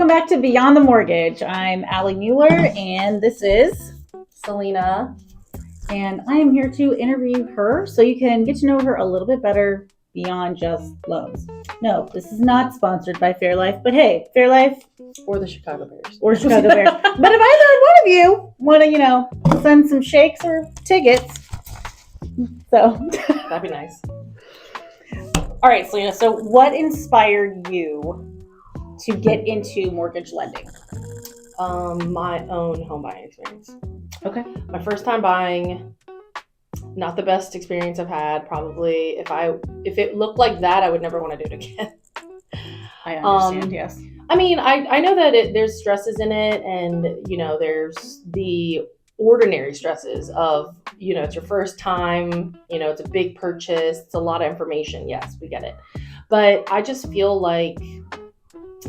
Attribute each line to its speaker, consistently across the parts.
Speaker 1: Welcome back to Beyond the Mortgage. I'm Allie Mueller, and this is
Speaker 2: Selina.
Speaker 1: And I am here to interview her so you can get to know her a little bit better beyond just loans. No, this is not sponsored by Fairlife, but hey, Fairlife.
Speaker 2: Or the Chicago Bears.
Speaker 1: Or Chicago Bears. But if either one of you want to, send some shakes or tickets, so.
Speaker 2: That'd be nice.
Speaker 1: All right, Selina, so what inspired you to get into mortgage lending?
Speaker 2: My own home buying experience.
Speaker 1: Okay.
Speaker 2: My first time buying, not the best experience I've had. Probably, if it looked like that, I would never want to do it again.
Speaker 1: I understand. Yes.
Speaker 2: I mean, I know that there's stresses in it, and there's the ordinary stresses of it's your first time. It's a big purchase. It's a lot of information. Yes, we get it, but I just feel like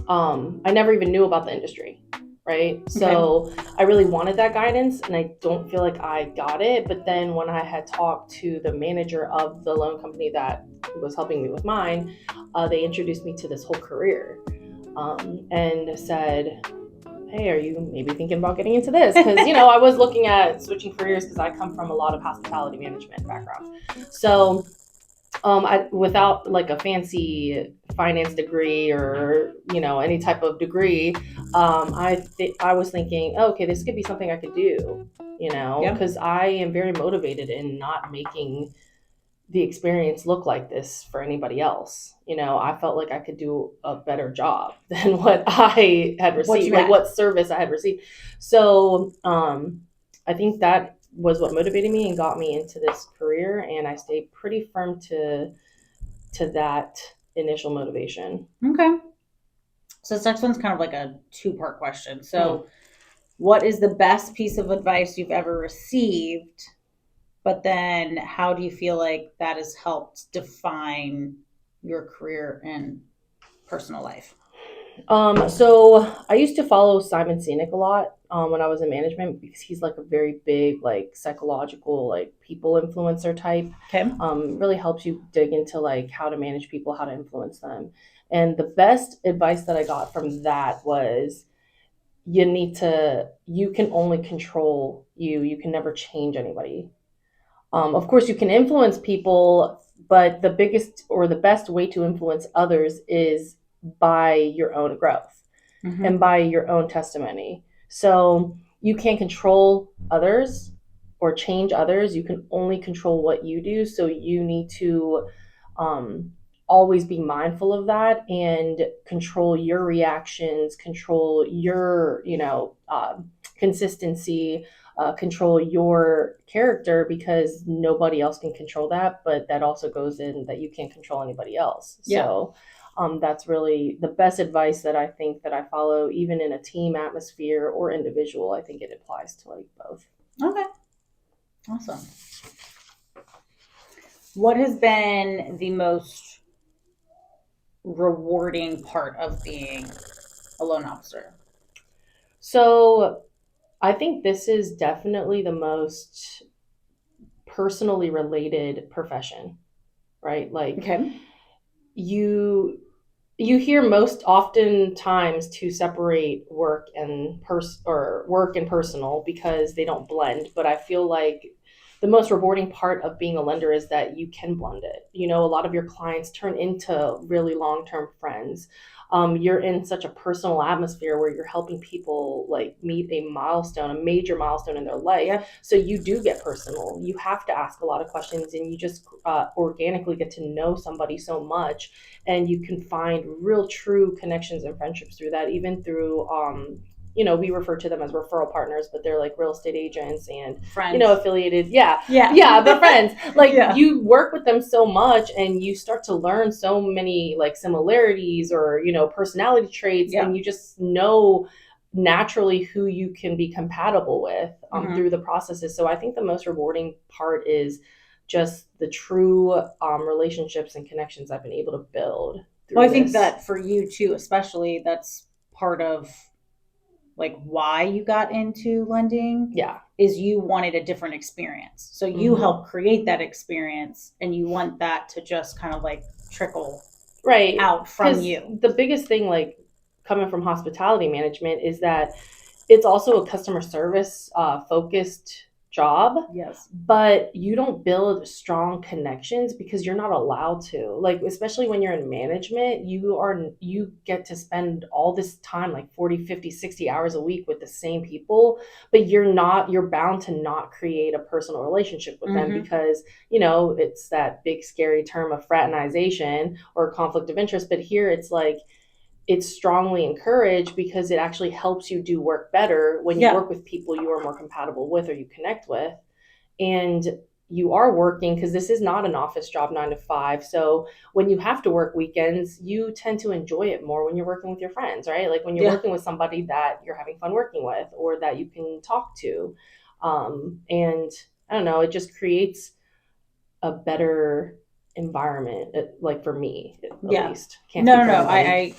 Speaker 2: I never even knew about the industry. Right. Okay. So I really wanted that guidance, and I don't feel like I got it. But then when I had talked to the manager of the loan company that was helping me with mine, they introduced me to this whole career and said, hey, are you maybe thinking about getting into this? Because, I was looking at switching careers because I come from a lot of hospitality management background. So without like a fancy finance degree or any type of degree, I was thinking, okay, this could be something I could do, because I am very motivated in not making the experience look like this for anybody else. I felt like I could do a better job than what I had received, what service I had received. So I think that was what motivated me and got me into this career, and I stayed pretty firm to that initial motivation.
Speaker 1: Okay. So this next one's kind of like a two-part question. So what is the best piece of advice you've ever received? But then how do you feel like that has helped define your career and personal life?
Speaker 2: So I used to follow Simon Sinek a lot when I was in management, because he's like a very big, like psychological, like people influencer type.
Speaker 1: Okay.
Speaker 2: Really helps you dig into like how to manage people, how to influence them. And the best advice that I got from that was you can only control you. You can never change anybody. Of course, you can influence people, but the biggest or the best way to influence others is by your own growth and by your own testimony. So you can't control others or change others. You can only control what you do. So you need to always be mindful of that and control your reactions, control your, consistency, control your character, because nobody else can control that. But that also goes in that you can't control anybody else. Yeah. So that's really the best advice that I think that I follow, even in a team atmosphere or individual. I think it applies to like both.
Speaker 1: Okay. Awesome. What has been the most rewarding part of being a loan officer?
Speaker 2: So I think this is definitely the most personally related profession, right? Like, okay. You hear most oftentimes to separate work and work and personal because they don't blend. But I feel like the most rewarding part of being a lender is that you can blend it. A lot of your clients turn into really long-term friends. You're in such a personal atmosphere where you're helping people like meet a major milestone in their life. Yeah. So you do get personal. You have to ask a lot of questions, and you just organically get to know somebody so much, and you can find real true connections and friendships through that, even through we refer to them as referral partners, but they're like real estate agents and friends. Affiliated. Yeah, they're friends. Like you work with them so much, and you start to learn so many like similarities or personality traits, and you just know naturally who you can be compatible with through the processes. So I think the most rewarding part is just the true relationships and connections I've been able to build.
Speaker 1: Well, I think that for you too, especially, that's part of like why you got into lending, is you wanted a different experience. So you help create that experience, and you want that to just kind of like trickle out from you.
Speaker 2: The biggest thing, like coming from hospitality management is that it's also a customer service focused job.
Speaker 1: Yes.
Speaker 2: But you don't build strong connections because you're not allowed to. Like, especially when you're in management, you get to spend all this time, like 40, 50, 60 hours a week with the same people, but you're bound to not create a personal relationship with them because, it's that big scary term of fraternization or conflict of interest. But here it's like, it's strongly encouraged because it actually helps you do work better when you work with people you are more compatible with or you connect with. And you are working, because this is not an office job 9 to 5. So when you have to work weekends, you tend to enjoy it more when you're working with your friends, right? Like when you're working with somebody that you're having fun working with or that you can talk to. And I don't know, it just creates a better environment, like for me at least.
Speaker 1: Can't no, I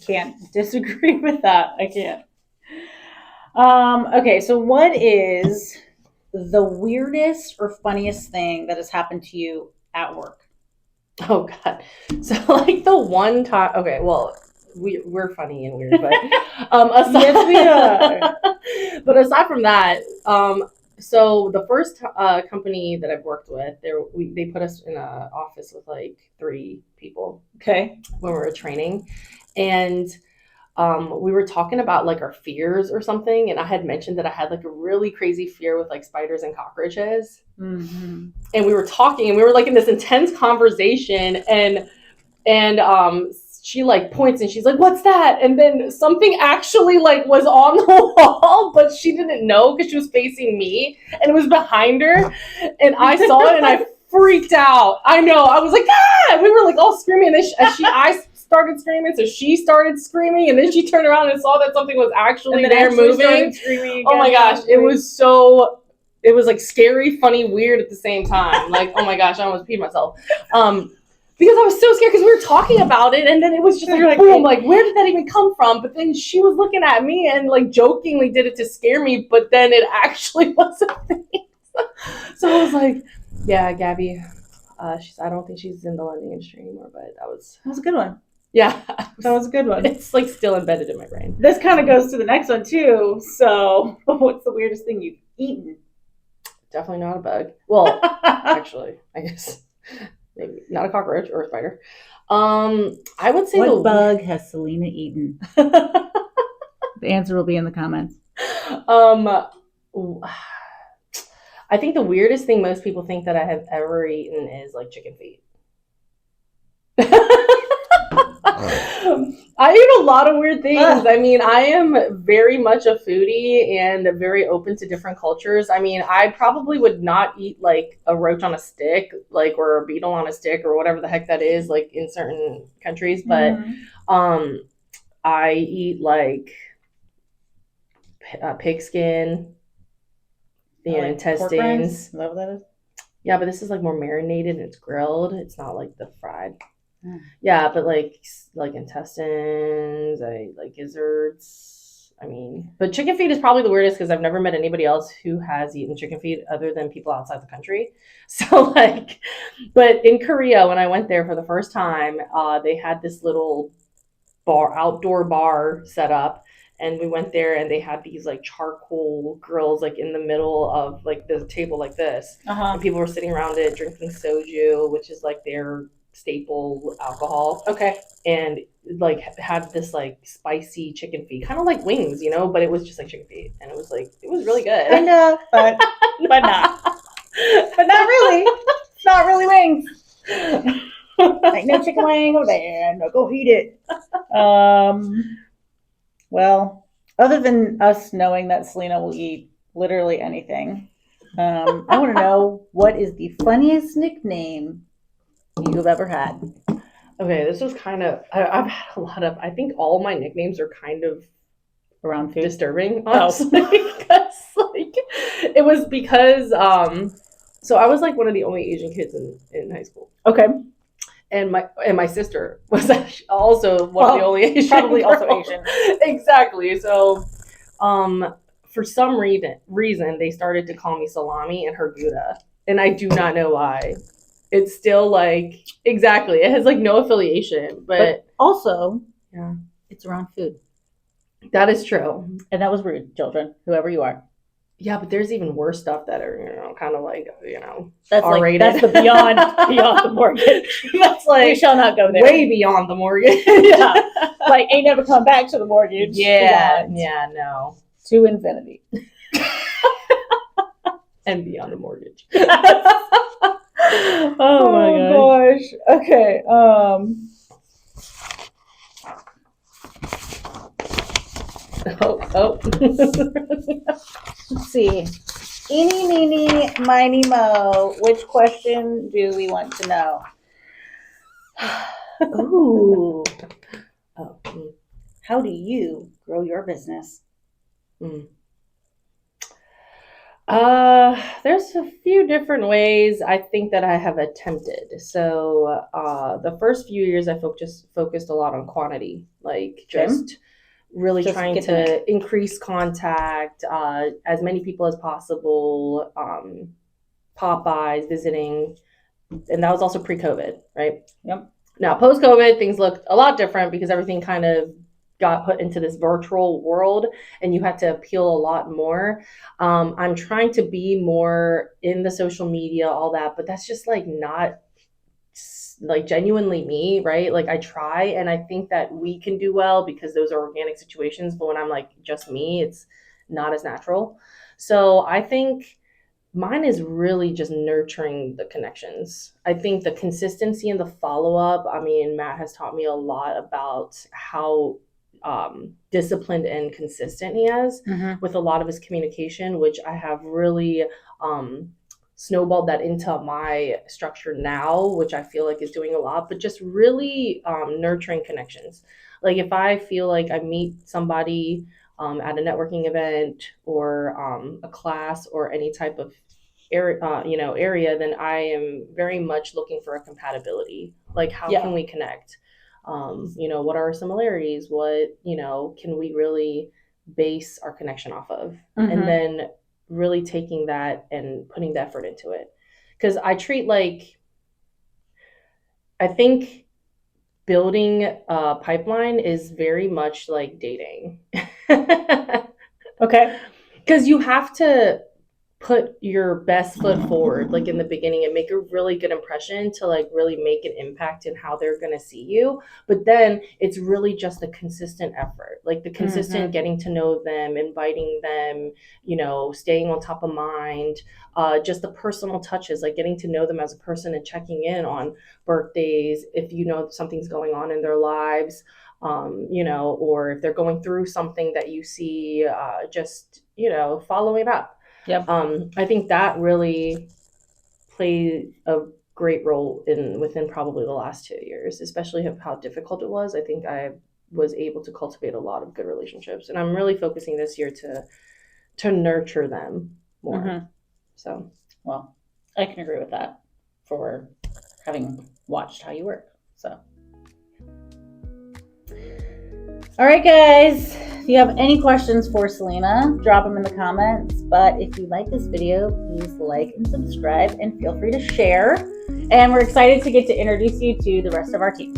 Speaker 1: can't disagree with that. I can't. Okay, so what is the weirdest or funniest thing that has happened to you at work?
Speaker 2: Oh God. So like the one time, okay, well, we're funny and weird, but aside, yes, we are. But aside from that, so the first company that I've worked with, they put us in an office with like 3 people.
Speaker 1: Okay.
Speaker 2: When we were training, and we were talking about like our fears or something, and I had mentioned that I had like a really crazy fear with like spiders and cockroaches. Mm-hmm. And we were talking, and we were like in this intense conversation, and she like points and she's like, "What's that?" And then something actually like was on the wall, but she didn't know because she was facing me, and it was behind her, and I saw it, and I freaked out. I know, I was like, "Ah!" And we were like all screaming, and then I started screaming, so she started screaming, and then she turned around and saw that something was actually there moving. Oh my gosh, it was like scary, funny, weird at the same time. Like, oh my gosh, I almost peed myself. Because I was so scared, because we were talking about it, and then it was just like, boom, like, where did that even come from? But then she was looking at me and like jokingly did it to scare me, but then it actually was a thing. So I was like, yeah, Gabby, I don't think she's in the lending industry anymore, but that was
Speaker 1: a good one.
Speaker 2: Yeah,
Speaker 1: that was a good one.
Speaker 2: It's like still embedded in my brain.
Speaker 1: This kind of goes to the next one too. So, what's the weirdest thing you've eaten?
Speaker 2: Definitely not a bug. Well, actually, I guess maybe not a cockroach or a spider. I would say
Speaker 1: what bug has Selina eaten? The answer will be in the comments.
Speaker 2: I think the weirdest thing most people think that I have ever eaten is like chicken feet. I eat a lot of weird things. I mean, I am very much a foodie and very open to different cultures. I mean, I probably would not eat like a roach on a stick, like, or a beetle on a stick, or whatever the heck that is, like in certain countries. But I eat like pig skin, intestines.
Speaker 1: Is that what that is?
Speaker 2: Yeah, but this is like more marinated and it's grilled. It's not like the fried. Yeah, but like intestines, I like gizzards. I mean, but chicken feet is probably the weirdest because I've never met anybody else who has eaten chicken feet other than people outside the country. So like, but in Korea, when I went there for the first time, they had this little outdoor bar set up. And we went there, and they had these like charcoal grills like in the middle of like the table like this. And people were sitting around it drinking soju, which is like their staple alcohol.
Speaker 1: Okay.
Speaker 2: And like had this like spicy chicken feet, kind of like wings, but it was just like chicken feet, and it was really good.
Speaker 1: Kind of, but not. But not really. Not really wings. Like no chicken wing over there. No, go eat it. Well, other than us knowing that Selina will eat literally anything, I want to know, what is the funniest nickname you've ever had?
Speaker 2: Okay, this was kind of, I've had a lot of, I think all my nicknames are kind of
Speaker 1: around food.
Speaker 2: Disturbing, honestly. Because like, it was because, so I was like one of the only Asian kids in high school.
Speaker 1: Okay.
Speaker 2: And my sister was also one of the only Asian.
Speaker 1: Probably girls. Also Asian.
Speaker 2: Exactly. So, for some reason, they started to call me Salami and her Gouda. And I do not know why. It's still like, exactly. It has like no affiliation. But
Speaker 1: also,
Speaker 2: yeah,
Speaker 1: it's gets around food.
Speaker 2: That is true.
Speaker 1: And that was rude, children, whoever you are.
Speaker 2: Yeah, but there's even worse stuff that are, kind of like,
Speaker 1: That's
Speaker 2: R-rated.
Speaker 1: Like, that's the beyond the mortgage.
Speaker 2: That's like,
Speaker 1: we shall not go there.
Speaker 2: Way beyond the mortgage.
Speaker 1: Yeah. Like, ain't never come back to the mortgage.
Speaker 2: Yeah, no.
Speaker 1: To infinity.
Speaker 2: And beyond the mortgage.
Speaker 1: Oh my gosh. Okay. Let's see. Eeny, meeny, miny, mo. Which question do we want to know? Ooh. How do you grow your business?
Speaker 2: There's a few different ways I think that I have attempted. So the first few years I focused a lot on quantity, like just really trying to increase contact, as many people as possible, pop-bys, visiting, and that was also pre-COVID, right?
Speaker 1: Yep.
Speaker 2: Now post-COVID, things looked a lot different because everything kind of got put into this virtual world and you had to appeal a lot more. I'm trying to be more in the social media, all that, but that's just like not like genuinely me, right? Like I try and I think that we can do well because those are organic situations, but when I'm like just me, it's not as natural. So I think mine is really just nurturing the connections. I think the consistency and the follow-up, I mean, Matt has taught me a lot about how disciplined and consistent he is with a lot of his communication, which I have really snowballed that into my structure now, which I feel like is doing a lot, but just really nurturing connections. Like if I feel like I meet somebody at a networking event or a class or any type of area, then I am very much looking for a compatibility. Like how can we connect? What are our similarities? What, can we really base our connection off of? And then really taking that and putting the effort into it. Because I think building a pipeline is very much like dating.
Speaker 1: Okay.
Speaker 2: Because you have to put your best foot forward, like in the beginning, and make a really good impression to like really make an impact in how they're going to see you. But then it's really just a consistent effort, like the consistent getting to know them, inviting them, staying on top of mind, just the personal touches, like getting to know them as a person and checking in on birthdays, if something's going on in their lives, or if they're going through something that you see, just, following up.
Speaker 1: Yep.
Speaker 2: I think that really played a great role within probably the last 2 years, especially of how difficult it was. I think I was able to cultivate a lot of good relationships, and I'm really focusing this year to nurture them more. So,
Speaker 1: well, I can agree with that for having watched how you work. So, all right, guys. If you have any questions for Selina, drop them in the comments. But if you like this video, please like and subscribe and feel free to share. And we're excited to get to introduce you to the rest of our team.